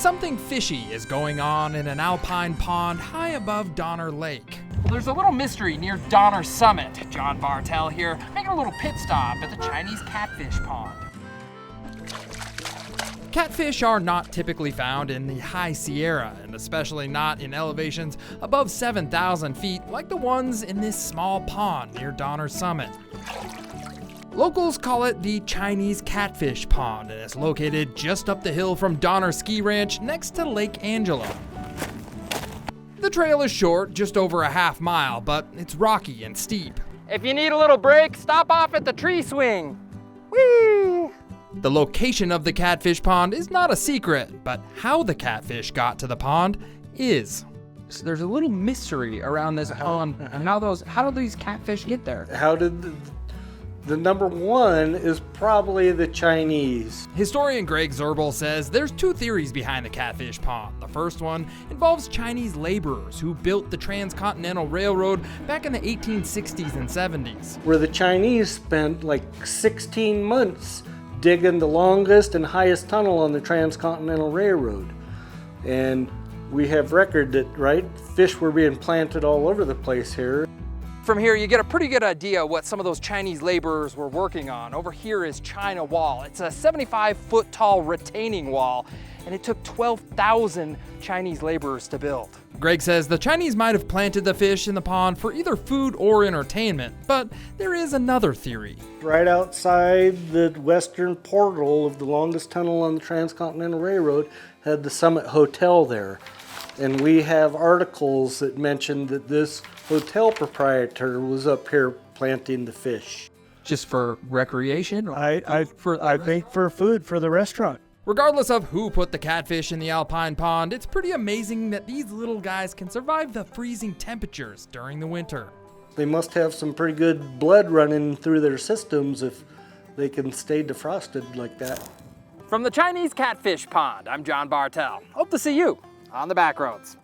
something fishy is going on in an alpine pond high above Donner Lake. Well, there's a little mystery near Donner Summit. John Bartel here, making a little pit stop at the Chinese catfish pond. Catfish are not typically found in the high Sierra, and especially not in elevations above 7,000 feet like the ones in this small pond near Donner Summit. Locals call it the Chinese Catfish Pond, and it's located just up the hill from Donner Ski Ranch next to Lake Angelo. The trail is short, just over a half mile, but it's rocky and steep. If you need a little break, stop off at the tree swing. Whee! The location of the catfish pond is not a secret, but how the catfish got to the pond is. So there's a little mystery around this pond. How do these catfish get there? How did the number one is probably the Chinese. Historian Greg Zerbel says there's two theories behind the catfish pond. The first one involves Chinese laborers who built the Transcontinental Railroad back in the 1860s and 70s. Where the Chinese spent like 16 months digging the longest and highest tunnel on the Transcontinental Railroad. And we have record that, right, fish were being planted all over the place here. From here, you get a pretty good idea what some of those Chinese laborers were working on. Over here is China Wall. It's a 75-foot tall retaining wall, and it took 12,000 Chinese laborers to build. Greg says the Chinese might have planted the fish in the pond for either food or entertainment, but there is another theory. Right outside the western portal of the longest tunnel on the Transcontinental Railroad had the Summit Hotel there. And we have articles that mention that this hotel proprietor was up here planting the fish. Just for recreation? I think for food for the restaurant. Regardless of who put the catfish in the alpine pond, it's pretty amazing that these little guys can survive the freezing temperatures during the winter. They must have some pretty good blood running through their systems if they can stay defrosted like that. From the Chinese Catfish Pond, I'm John Bartel. Hope to see you on the back roads.